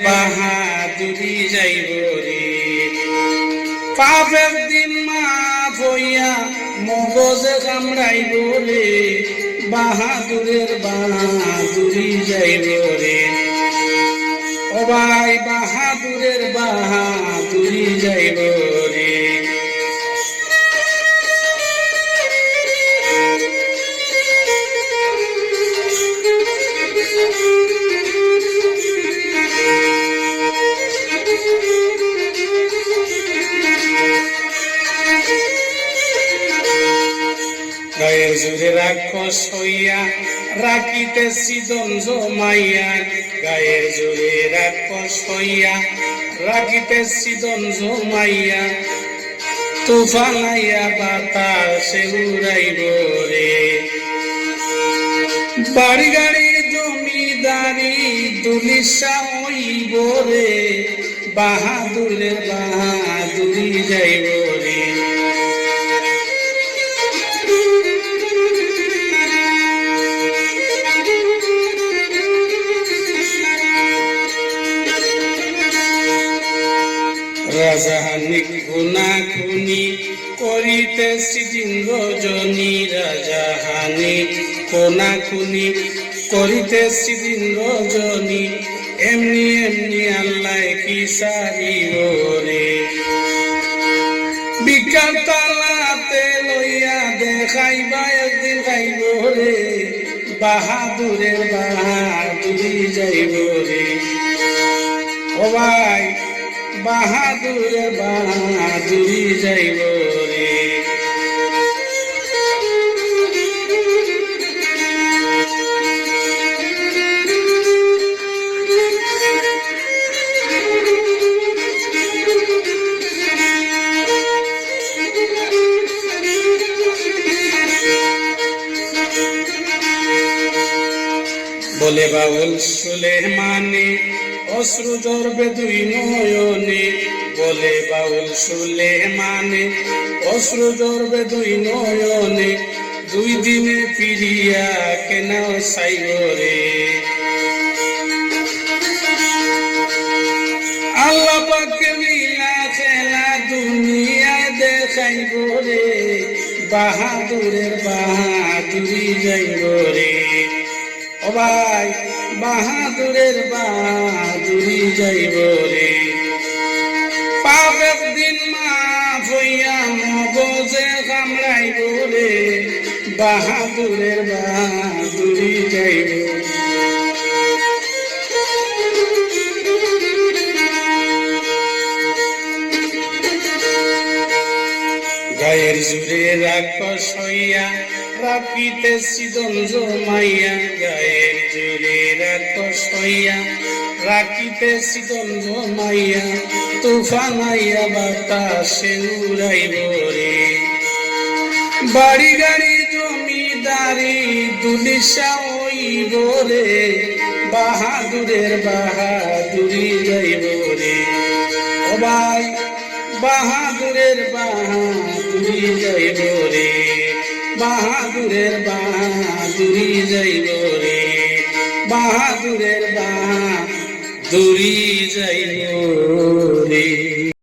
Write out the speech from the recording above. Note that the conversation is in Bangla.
বাহাদুরি যাইব রে, পাপের দিন মাফ হইয়া মগজে কামড়াইব রে, বাহাদুরের বাহাদুরি যাইব রে। ও ভাই বাহাদুরের বাহাদুরি যাইব রে। গায়ের জোরে রাক্ষস হইয়া রাখিতেছি দন জমাইয়া, গায়ের জোরে রাক্ষস হইয়া রাখিতেছি দন জমাইয়া, তুফান আইয়া বাতাসে উড়াইব রে। বাড়ি গাড়ি জমিদারি দুলিশা হইব রে, বাহাদুরের বাহাদুরি যাইব রে। রাজাহানি খুনা খুনি করিতেছি দিন রজনী, রাজাহানি খুনা খুনি করিতেছি দিন রজনী, এমনি এমনি আল্লাহ কি সারিব রে। বিকাল তালাতে লইয়া দেখাইবা একদিন খাইব রে, বাহাদুরের বাহাদুরি যাইব রে। ও ভাই বাহাদুরের বাহাদুরি যাইব রে। বলে বাউল সুলেমানে অশ্রু জড়বে দুই নয়নে, বলে বাউল সুলেমানে অশ্রু জড়বে দুই নয়নে, দুই দিনে ফিরিয়া কেন চাইব রে। আল্লাহ পাকের লীলা খেলা দুনিয়ায় দেখাইব রে, বাহাদুরের বাহাদুরি যাইব রে। ও ভাই বাহাদুরের বাহাদুরি যাইব রে। পাপের দিন মাফ হইয়া মগজে কামড়াইব রে, বাহাদুরের বাহাদুরি যাইব। গায়ের জোরে রাক্ষস হইয়া রাখিতেছি দন জমাইয়া, গায়ের জোরে রাক্ষস হইয়া রাখিতেছি দন জমাইয়া, তুফান আইয়া বাতাসে উড়াইব রে। বাড়ি গাড়ি জমিদারি দুলিশা হইব রে, বাহাদুরের বাহাদুরি যাইব রে। ও ভাই বাহাদুরের বাহাদুরি যাইব রে, বাহাদুরের বাহাদুরি যাইব রে, বাহাদুরের বাহাদুরি যাইব।